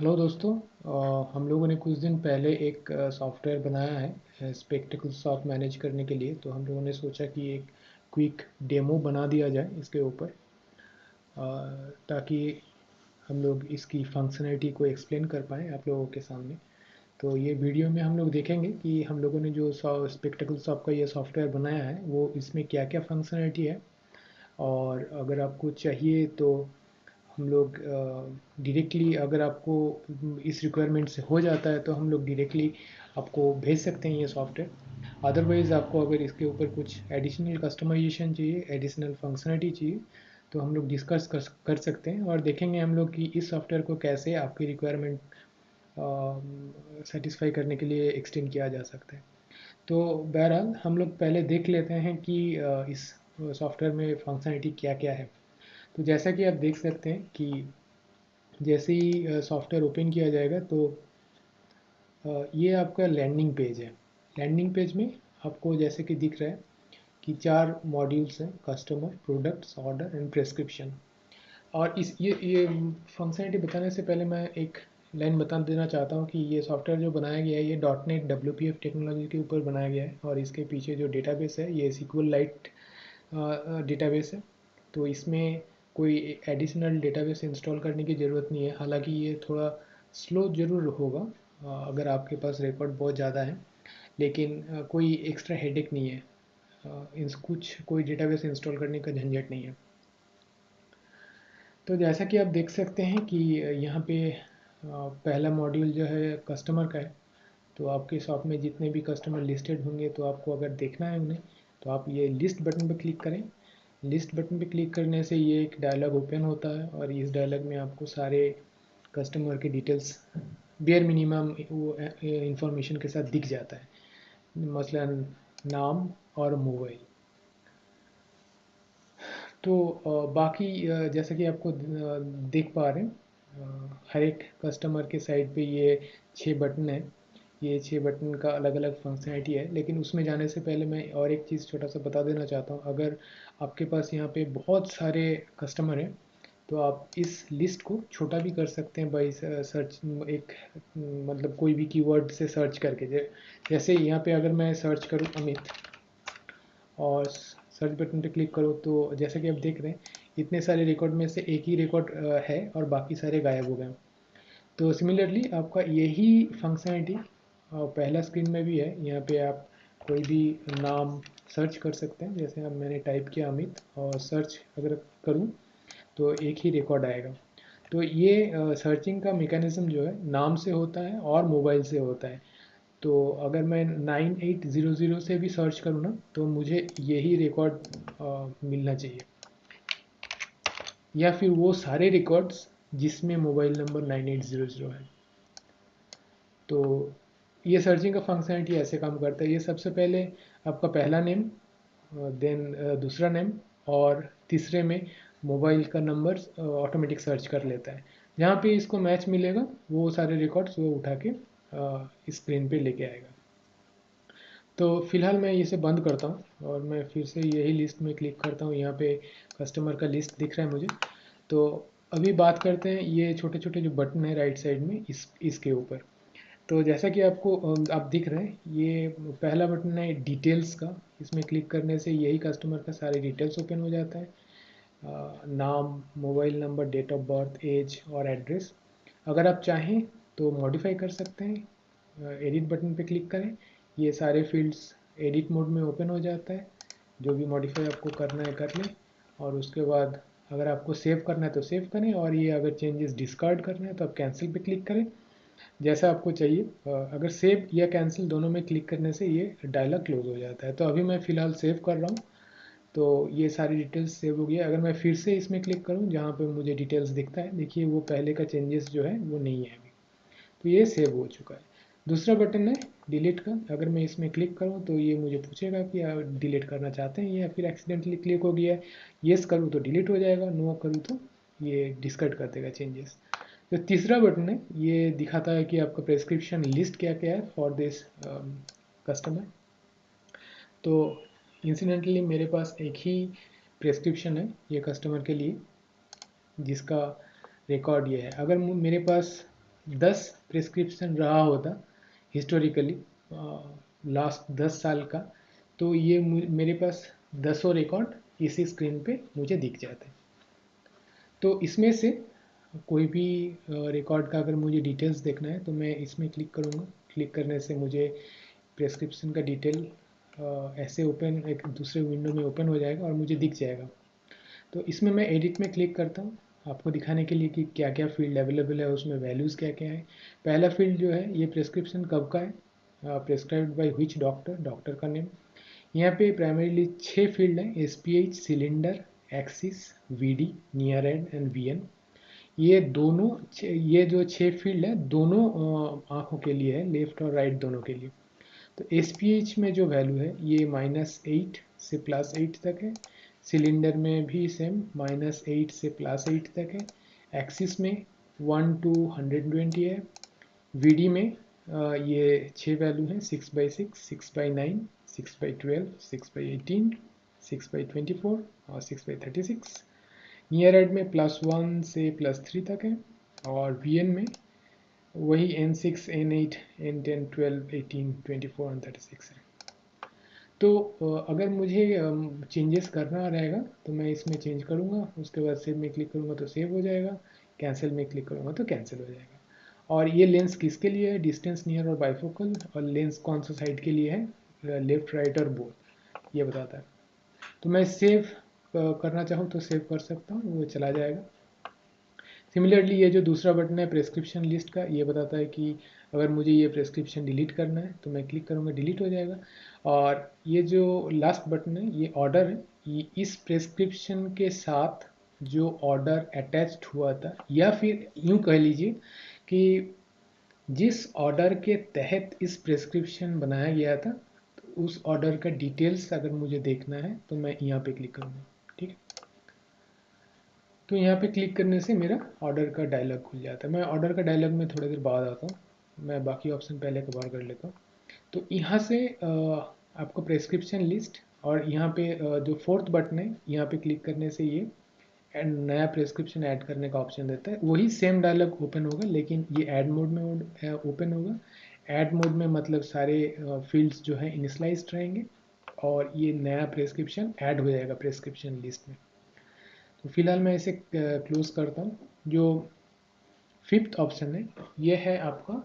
Hello दोस्तों। हम लोगों ने कुछ दिन पहले एक सॉफ्टवेयर बनाया है स्पेक्टिकल सॉफ्ट मैनेज करने के लिए। तो हम लोगों ने सोचा कि एक क्विक डेमो बना दिया जाए इसके ऊपर, ताकि हम लोग इसकी फंक्शनैलिटी को एक्सप्लेन कर पाएँ आप लोगों के सामने। तो ये वीडियो में हम लोग देखेंगे कि हम लोगों ने जो स्पेक्टिकल सॉफ्ट का ये सॉफ्टवेयर बनाया है वो इसमें क्या क्या फंक्शनैलिटी है, और अगर आपको चाहिए तो हम लोग डायरेक्टली, अगर आपको इस रिक्वायरमेंट से हो जाता है तो हम लोग डायरेक्टली आपको भेज सकते हैं ये सॉफ्टवेयर। अदरवाइज़ आपको अगर इसके ऊपर कुछ एडिशनल कस्टमाइजेशन चाहिए, एडिशनल फंक्शनलिटी चाहिए, तो हम लोग डिस्कस कर सकते हैं और देखेंगे हम लोग कि इस सॉफ्टवेयर को कैसे आपकी रिक्वायरमेंट सेटिस्फाई करने के लिए एक्सटेंड किया जा सकता है। तो बहरहाल हम लोग पहले देख लेते हैं कि इस सॉफ्टवेयर में फंक्शनलिटी क्या क्या है। तो जैसा कि आप देख सकते हैं कि जैसे ही सॉफ्टवेयर ओपन किया जाएगा तो ये आपका लैंडिंग पेज है। लैंडिंग पेज में आपको जैसे कि दिख रहा है कि 4 मॉड्यूल्स हैं: customer, products, order and prescription. और इस ये फंक्शनलिटी बताने से पहले मैं एक लाइन बता देना चाहता हूँ कि ये सॉफ्टवेयर जो बनाया गया है ये .NET WPF टेक्नोलॉजी के ऊपर बनाया गया है, और इसके पीछे जो डेटाबेस है ये SQLite डेटाबेस है। तो इसमें कोई एडिशनल डेटाबेस इंस्टॉल करने की ज़रूरत नहीं है। हालांकि ये थोड़ा स्लो ज़रूर होगा अगर आपके पास रिकॉर्ड बहुत ज़्यादा है, लेकिन कोई एक्स्ट्रा हेडेक नहीं है। इस कुछ कोई डेटाबेस इंस्टॉल करने का झंझट नहीं है। तो जैसा कि आप देख सकते हैं कि यहाँ पे पहला मॉड्यूल जो है कस्टमर का है। तो आपके शॉप में जितने भी कस्टमर लिस्टेड होंगे, तो आपको अगर देखना है उन्हें, तो आप ये लिस्ट बटन पर क्लिक करें। लिस्ट बटन पे क्लिक करने से ये एक डायलॉग ओपन होता है, और इस डायलॉग में आपको सारे कस्टमर के डिटेल्स बेयर मिनिमम वो इंफॉर्मेशन के साथ दिख जाता है, मसलन नाम और मोबाइल। तो बाकी जैसा कि आपको देख पा रहे हैं, हर एक कस्टमर के साइड पे ये 6 बटन है। ये 6 बटन का अलग अलग फंक्शनैलिटी है, लेकिन उसमें जाने से पहले मैं और एक चीज़ छोटा सा बता देना चाहता हूँ। अगर आपके पास यहाँ पे बहुत सारे कस्टमर हैं, तो आप इस लिस्ट को छोटा भी कर सकते हैं बाई सर्च, एक मतलब कोई भी कीवर्ड से सर्च करके। जैसे यहाँ पे अगर मैं सर्च करूँ अमित और सर्च बटन पे क्लिक करो, तो जैसा कि आप देख रहे हैं इतने सारे रिकॉर्ड में से एक ही रिकॉर्ड है और बाकी सारे गायब हो गए। तो सिमिलरली आपका यही फंक्शनलिटी पहला स्क्रीन में भी है। यहाँ पे आप कोई भी नाम सर्च कर सकते हैं। जैसे अब मैंने टाइप किया अमित और सर्च अगर करूँ तो एक ही रिकॉर्ड आएगा। तो ये सर्चिंग का मेकैनिज़्म जो है नाम से होता है और मोबाइल से होता है। तो अगर मैं 9800 से भी सर्च करूँ ना, तो मुझे यही रिकॉर्ड मिलना चाहिए, या फिर वो सारे रिकॉर्ड्स जिसमें मोबाइल नंबर 9800 है। तो ये सर्चिंग का फंक्शनलिटी ऐसे काम करता है। ये सबसे पहले आपका पहला नेम, देन दूसरा नेम, और तीसरे में मोबाइल का नंबर ऑटोमेटिक सर्च कर लेता है। जहाँ पे इसको मैच मिलेगा वो सारे रिकॉर्ड्स वो उठा के स्क्रीन पे लेके आएगा। तो फ़िलहाल मैं इसे बंद करता हूँ और मैं फिर से यही लिस्ट में क्लिक करता हूँ। यहाँ पे कस्टमर का लिस्ट दिख रहा है मुझे। तो अभी बात करते हैं ये छोटे छोटे जो बटन है राइट साइड में इसके ऊपर। तो जैसा कि आपको आप दिख रहे हैं, ये पहला बटन है डिटेल्स का। इसमें क्लिक करने से यही कस्टमर का सारे डिटेल्स ओपन हो जाता है: नाम, mobile number, date of birth, age और एड्रेस। अगर आप चाहें तो मॉडिफाई कर सकते हैं। एडिट बटन पे क्लिक करें, ये सारे फील्ड्स एडिट मोड में ओपन हो जाता है। जो भी मॉडिफाई आपको करना है कर लें, और उसके बाद अगर आपको सेव करना है तो सेव करें, और ये अगर चेंजेस डिस्कार्ड करना है तो आप कैंसिल पे क्लिक करें जैसा आपको चाहिए। अगर सेव या कैंसिल दोनों में क्लिक करने से ये डायलॉग क्लोज हो जाता है। तो अभी मैं फ़िलहाल सेव कर रहा हूँ, तो ये सारी डिटेल्स सेव हो गया। अगर मैं फिर से इसमें क्लिक करूँ जहाँ पे मुझे डिटेल्स दिखता है, देखिए वो पहले का चेंजेस जो है वो नहीं है अभी। तो ये सेव हो चुका है। दूसरा बटन है डिलीट का। अगर मैं इसमें क्लिक करूँ तो ये मुझे पूछेगा कि आप डिलीट करना चाहते हैं या फिर एक्सीडेंटली क्लिक हो गया है। येस करूँ तो डिलीट हो जाएगा, नो करूँ तो ये डिस्कार्ड कर देगा चेंजेस। जो तीसरा बटन है ये दिखाता है कि आपका प्रेस्क्रिप्शन लिस्ट क्या क्या है फॉर दिस कस्टमर। तो इंसिडेंटली मेरे पास एक ही प्रेस्क्रिप्शन है ये कस्टमर के लिए, जिसका रिकॉर्ड ये है। अगर मेरे पास 10 प्रिस्क्रिप्शन रहा होता हिस्टोरिकली लास्ट 10 साल का, तो ये मेरे पास 10 रिकॉर्ड इसी स्क्रीन पे मुझे दिख जाते हैं। तो इसमें से कोई भी रिकॉर्ड का अगर मुझे डिटेल्स देखना है तो मैं इसमें क्लिक करूँगा। क्लिक करने से मुझे प्रिस्क्रिप्शन का डिटेल ऐसे ओपन एक दूसरे विंडो में ओपन हो जाएगा और मुझे दिख जाएगा। तो इसमें मैं एडिट में क्लिक करता हूँ आपको दिखाने के लिए कि क्या क्या फील्ड अवेलेबल है, उसमें वैल्यूज़ क्या क्या है। पहला फील्ड जो है ये प्रिस्क्रिप्शन कब का है, prescribed by which doctor, doctor का नेम। यहाँ पे प्राइमरीली 6 फील्ड हैं, SPH, cylinder, axis, VD, near and VN। ये दोनों ये जो 6 फील्ड है दोनों आँखों के लिए है, लेफ्ट और राइट दोनों के लिए। तो SPH में जो वैल्यू है ये -8 से +8 तक है। सिलेंडर में भी सेम -8 से +8 तक है। एक्सिस में 1 to 120 है। VD में ये 6 वैल्यू हैं, 6/6, 6/9, 6/12, 6/18, 6/24 और 6/36। नियर एड में +1 से +3 तक है। और VN में वही N6, N8, N10, 12, 18, 24 और 36 है। तो अगर मुझे चेंजेस करना रहेगा तो मैं इसमें चेंज करूँगा, उसके बाद सेव में क्लिक करूँगा तो सेव हो जाएगा, कैंसिल में क्लिक करूँगा तो कैंसिल हो जाएगा। और ये लेंस किसके लिए है, डिस्टेंस, नियर और बाइफोकल, और लेंस कौन सा साइड के लिए है, लेफ्ट, राइट और बोथ, ये बताता है। तो मैं सेव करना चाहूँ तो सेव कर सकता हूँ, वो चला जाएगा। सिमिलरली ये जो दूसरा बटन है प्रेस्क्रिप्शन लिस्ट का, ये बताता है कि अगर मुझे ये प्रेस्क्रिप्शन डिलीट करना है तो मैं क्लिक करूँगा, डिलीट हो जाएगा। और ये जो लास्ट बटन है ये ऑर्डर है, ये इस प्रेस्क्रिप्शन के साथ जो ऑर्डर अटैच्ड हुआ था, या फिर यूँ कह लीजिए कि जिस ऑर्डर के तहत इस प्रेस्क्रिप्शन बनाया गया था, तो उस ऑर्डर का डिटेल्स अगर मुझे देखना है तो मैं यहाँ पे क्लिक करूँगा। ठीक है, तो यहाँ पे क्लिक करने से मेरा ऑर्डर का डायलॉग खुल जाता है। मैं ऑर्डर का डायलॉग में थोड़ी देर बाद आता हूँ, मैं बाकी ऑप्शन पहले कवर कर लेता हूँ। तो यहाँ से आपको प्रेस्क्रिप्शन लिस्ट, और यहाँ पे जो फोर्थ बटन है यहाँ पे क्लिक करने से ये नया प्रेस्क्रिप्शन ऐड करने का ऑप्शन देता है। वही सेम डायलॉग ओपन होगा, लेकिन ये ऐड मोड में ओपन होगा। ऐड मोड में मतलब सारे फील्ड्स जो है इनिशलाइज्ड रहेंगे और ये नया प्रेस्क्रिप्शन ऐड हो जाएगा प्रेस्क्रिप्शन लिस्ट में। तो फिलहाल मैं इसे क्लोज करता हूँ। जो फिफ्थ ऑप्शन है ये है आपका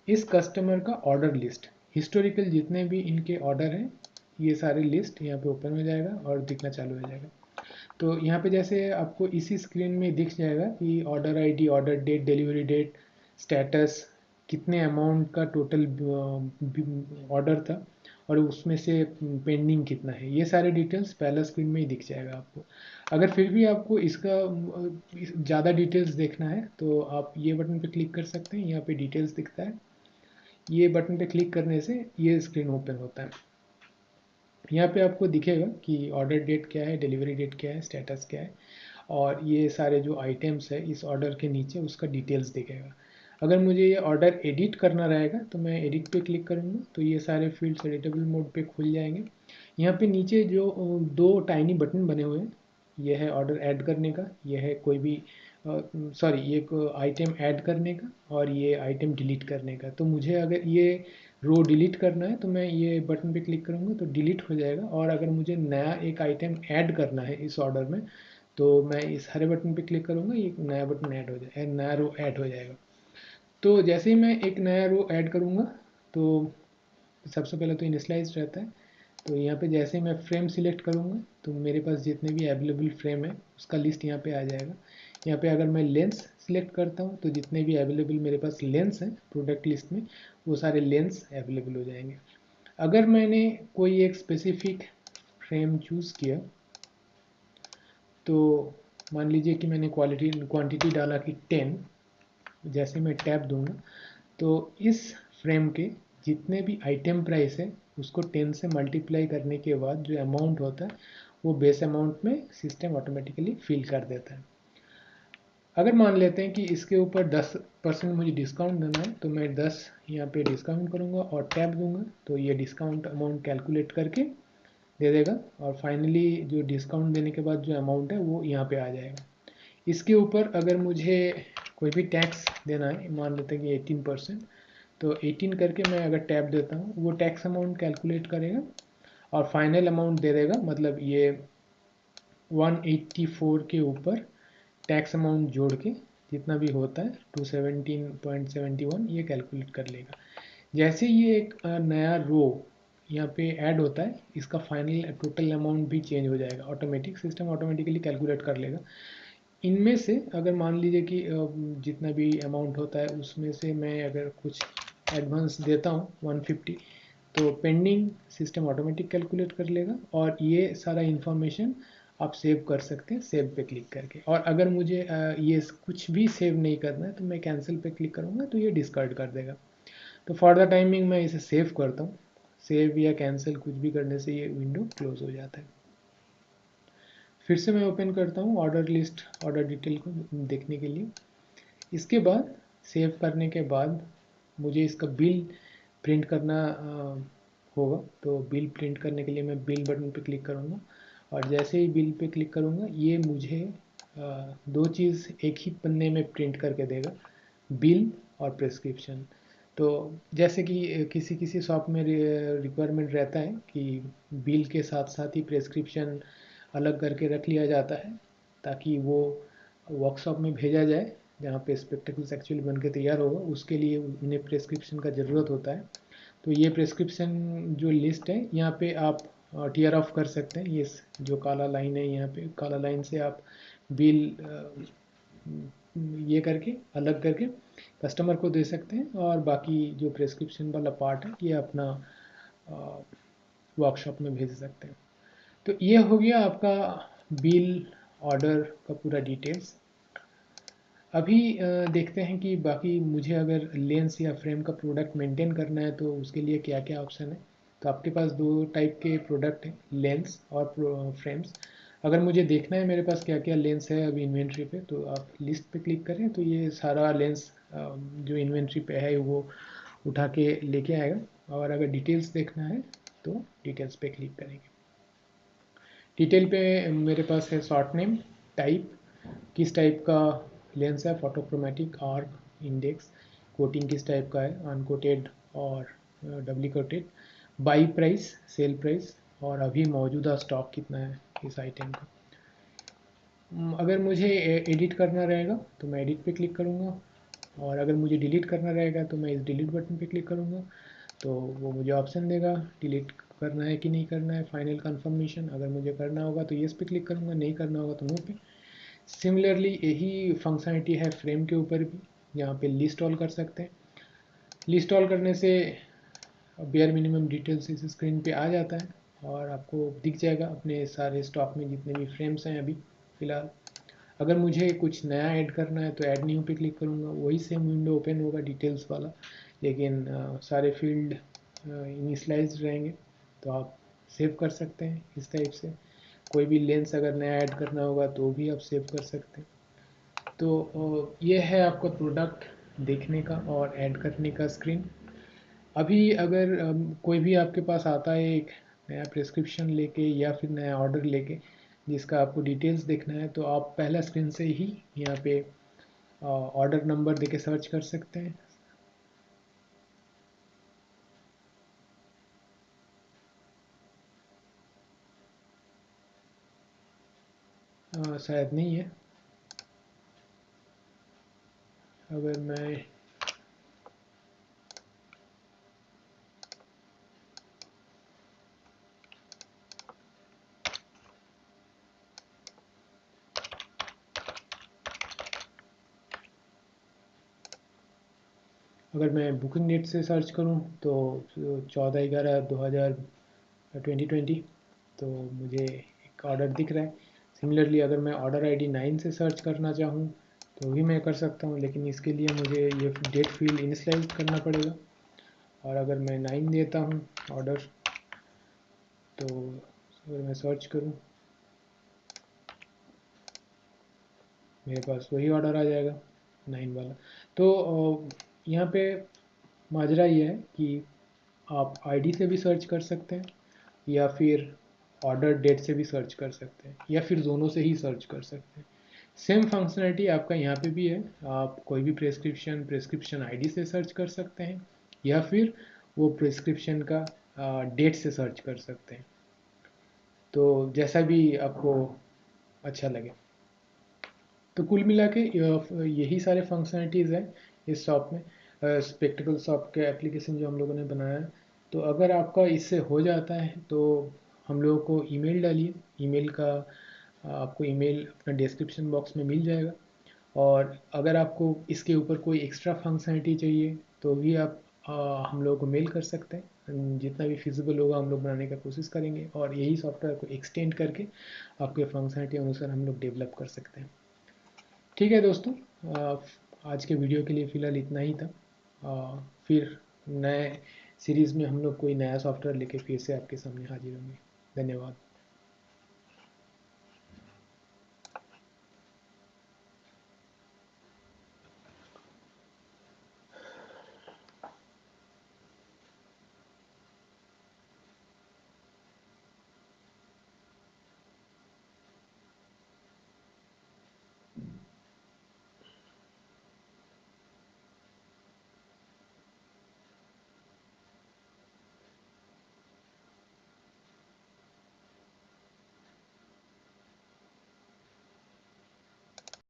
इस कस्टमर का ऑर्डर लिस्ट। हिस्टोरिकल जितने भी इनके ऑर्डर हैं ये सारे लिस्ट यहाँ पे ओपन हो जाएगा और दिखना चालू हो जाएगा। तो यहाँ पे जैसे आपको इसी स्क्रीन में दिख जाएगा कि order ID, order date, delivery date, status, कितने अमाउंट का टोटल ऑर्डर था और उसमें से पेंडिंग कितना है, ये सारे डिटेल्स पहला स्क्रीन में ही दिख जाएगा आपको। अगर फिर भी आपको इसका ज़्यादा डिटेल्स देखना है तो आप ये बटन पे क्लिक कर सकते हैं, यहाँ पे डिटेल्स दिखता है। ये बटन पे क्लिक करने से ये स्क्रीन ओपन होता है। यहाँ पे आपको दिखेगा कि ऑर्डर डेट क्या है, डिलीवरी डेट क्या है, स्टेटस क्या है, और ये सारे जो आइटम्स है इस ऑर्डर के नीचे उसका डिटेल्स दिखेगा। अगर मुझे ये ऑर्डर एडिट करना रहेगा तो मैं एडिट पे क्लिक करूँगा तो ये सारे फील्ड्स एडिटेबल मोड पे खुल जाएंगे। यहाँ पे नीचे जो दो टाइनी बटन बने हुए हैं, ये है ऑर्डर ऐड करने का, ये है कोई भी सॉरी ये आइटम ऐड करने का, और ये आइटम डिलीट करने का। तो मुझे अगर ये रो डिलीट करना है तो मैं ये बटन पे क्लिक करूँगा तो डिलीट हो जाएगा। और अगर मुझे नया एक आइटम ऐड करना है इस ऑर्डर में तो मैं इस हरे बटन पे क्लिक करूँगा, ये नया बटन ऐड हो जाए, नया रो ऐड हो जाएगा। तो जैसे ही मैं एक नया रो ऐड करूँगा तो सबसे पहले तो इनिशलाइज रहता है। तो यहाँ पे जैसे ही मैं फ्रेम सिलेक्ट करूँगा तो मेरे पास जितने भी अवेलेबल फ्रेम है उसका लिस्ट यहाँ पे आ जाएगा। यहाँ पे अगर मैं लेंस सिलेक्ट करता हूँ तो जितने भी अवेलेबल मेरे पास लेंस हैं प्रोडक्ट लिस्ट में वो सारे लेंस अवेलेबल हो जाएंगे। अगर मैंने कोई एक स्पेसिफिक फ्रेम चूज़ किया तो मान लीजिए कि मैंने क्वांटिटी डाला कि 10, जैसे मैं टैब दूंगा तो इस फ्रेम के जितने भी आइटम प्राइस है उसको 10 से मल्टीप्लाई करने के बाद जो अमाउंट होता है वो बेस अमाउंट में सिस्टम ऑटोमेटिकली फिल कर देता है। अगर मान लेते हैं कि इसके ऊपर 10% मुझे डिस्काउंट देना है तो मैं 10 यहाँ पे डिस्काउंट करूँगा और टैब दूंगा तो ये डिस्काउंट अमाउंट कैलकुलेट करके दे देगा और फाइनली जो डिस्काउंट देने के बाद जो अमाउंट है वो यहाँ पे आ जाएगा। इसके ऊपर अगर मुझे कोई भी टैक्स देना है, मान लेते हैं कि 18%, तो 18 करके मैं अगर टैब देता हूँ, वो टैक्स अमाउंट कैलकुलेट करेगा और फाइनल अमाउंट दे देगा। मतलब ये 184 के ऊपर टैक्स अमाउंट जोड़ के जितना भी होता है 217.71 ये कैलकुलेट कर लेगा। जैसे ये एक नया रो यहाँ पे ऐड होता है, इसका फाइनल टोटल अमाउंट भी चेंज हो जाएगा, ऑटोमेटिक सिस्टम ऑटोमेटिकली कैलकुलेट कर लेगा। इनमें से अगर मान लीजिए कि जितना भी अमाउंट होता है उसमें से मैं अगर कुछ एडवांस देता हूँ 150, तो पेंडिंग सिस्टम ऑटोमेटिक कैलकुलेट कर लेगा और ये सारा इन्फॉर्मेशन आप सेव कर सकते हैं सेव पे क्लिक करके। और अगर मुझे ये कुछ भी सेव नहीं करना है तो मैं कैंसिल पे क्लिक करूँगा तो ये डिस्कार्ड कर देगा। तो फॉर द टाइमिंग मैं इसे सेव करता हूँ। सेव या कैंसिल कुछ भी करने से ये विंडो क्लोज हो जाता है। फिर से मैं ओपन करता हूँ ऑर्डर लिस्ट, ऑर्डर डिटेल को देखने के लिए। इसके बाद सेव करने के बाद मुझे इसका बिल प्रिंट करना होगा। तो बिल प्रिंट करने के लिए मैं बिल बटन पे क्लिक करूँगा और जैसे ही बिल पे क्लिक करूँगा ये मुझे दो चीज़ एक ही पन्ने में प्रिंट करके देगा, बिल और प्रेस्क्रिप्शन। तो जैसे कि किसी किसी शॉप में रिक्वायरमेंट रहता है कि बिल के साथ साथ ही प्रेस्क्रिप्शन अलग करके रख लिया जाता है ताकि वो वर्कशॉप में भेजा जाए जहाँ पे स्पेक्टेकल्स एक्चुअली बन के तैयार होगा, उसके लिए उन्हें प्रेस्क्रिप्शन का ज़रूरत होता है। तो ये प्रेस्क्रिप्शन जो लिस्ट है यहाँ पे आप टीयर ऑफ कर सकते हैं। ये जो काला लाइन है यहाँ पे काला लाइन से आप बिल ये करके अलग करके कस्टमर को दे सकते हैं और बाकी जो प्रेस्क्रिप्शन वाला पार्ट है ये अपना वर्कशॉप में भेज सकते हैं। तो ये हो गया आपका बिल ऑर्डर का पूरा डिटेल्स। अभी देखते हैं कि बाकी मुझे अगर लेंस या फ्रेम का प्रोडक्ट मेंटेन करना है तो उसके लिए क्या क्या ऑप्शन है। तो आपके पास दो टाइप के प्रोडक्ट हैं, लेंस और फ्रेम्स। अगर मुझे देखना है मेरे पास क्या क्या लेंस है अभी इन्वेंट्री पे, तो आप लिस्ट पे क्लिक करें तो ये सारा लेंस जो इन्वेंट्री पे है वो उठा के लेके आएगा। और अगर डिटेल्स देखना है तो डिटेल्स पे क्लिक करेंगे। डिटेल पे मेरे पास है शॉर्ट नेम, टाइप, किस टाइप का लेंस है, फोटोक्रोमेटिक, आर्क, इंडेक्स, कोटिंग किस टाइप का है, अनकोटेड और doubly coated, by price, sale price और अभी मौजूदा स्टॉक कितना है इस आइटम का। अगर मुझे एडिट करना रहेगा तो मैं एडिट पे क्लिक करूँगा और अगर मुझे डिलीट करना रहेगा तो मैं इस डिलीट बटन पे क्लिक करूँगा। तो वो मुझे ऑप्शन देगा डिलीट करना है कि नहीं करना है, फाइनल कंफर्मेशन। अगर मुझे करना होगा तो येस पे क्लिक करूँगा, नहीं करना होगा तो नो पे। सिमिलरली यही फंक्शनलिटी है फ्रेम के ऊपर भी, यहाँ पे लिस्ट ऑल कर सकते हैं। लिस्ट ऑल करने से बेयर मिनिमम डिटेल्स इस स्क्रीन पे आ जाता है और आपको दिख जाएगा अपने सारे स्टॉक में जितने भी फ्रेम्स हैं अभी फ़िलहाल। अगर मुझे कुछ नया ऐड करना है तो ऐड न्यू पे क्लिक करूँगा, वही सेम विंडो ओपन होगा डिटेल्स वाला, लेकिन सारे फील्ड इनिशलाइज रहेंगे। तो आप सेव कर सकते हैं इस टाइप से। कोई भी लेंस अगर नया ऐड करना होगा तो भी आप सेव कर सकते हैं। तो ये है आपका प्रोडक्ट देखने का और ऐड करने का स्क्रीन। अभी अगर कोई भी आपके पास आता है एक नया प्रिस्क्रिप्शन लेके या फिर नया ऑर्डर लेके जिसका आपको डिटेल्स देखना है, तो आप पहला स्क्रीन से ही यहाँ पे ऑर्डर नंबर देके सर्च कर सकते हैं। शायद नहीं है। अगर मैं बुकिंग डेट से सर्च करूं तो 14/11/2020 तो मुझे एक ऑर्डर दिख रहा है। सिमिलरली अगर मैं ऑर्डर आईडी 9 से सर्च करना चाहूँ तो भी मैं कर सकता हूँ, लेकिन इसके लिए मुझे ये डेट फील्ड इनिशलाइज करना पड़ेगा। और अगर मैं 9 देता हूँ ऑर्डर, तो अगर मैं सर्च करूँ मेरे पास वही ऑर्डर आ जाएगा 9 वाला। तो यहाँ पे माजरा ये है कि आप आईडी से भी सर्च कर सकते हैं या फिर ऑर्डर डेट से भी सर्च कर सकते हैं या फिर दोनों से ही सर्च कर सकते हैं। सेम फंक्शनलिटी आपका यहाँ पे भी है। आप कोई भी प्रेस्क्रिप्शन आईडी से सर्च कर सकते हैं, या फिर वो प्रेस्क्रिप्शन का डेट से सर्च कर सकते हैं, तो जैसा भी आपको अच्छा लगे। तो कुल मिला के यही सारे फंक्शनलिटीज़ हैं इस शॉप में, स्पेक्टिकल शॉप के एप्लीकेशन जो हम लोगों ने बनाया है। तो अगर आपका इससे हो जाता है तो हम लोगों को ईमेल डालिए। ईमेल का आपको ईमेल अपना डिस्क्रिप्शन बॉक्स में मिल जाएगा। और अगर आपको इसके ऊपर कोई एक्स्ट्रा फंक्शनलिटी चाहिए तो भी आप हम लोगों को मेल कर सकते हैं। जितना भी फिजिबल होगा हम लोग बनाने का कोशिश करेंगे, और यही सॉफ्टवेयर को एक्सटेंड करके आपके फंक्शनलिटी अनुसार हम लोग डेवलप कर सकते हैं। ठीक है दोस्तों, आज के वीडियो के लिए फ़िलहाल इतना ही था। फिर नए सीरीज़ में हम लोग कोई नया सॉफ्टवेयर लेके फिर से आपके सामने हाजिर होंगे। धन्यवाद।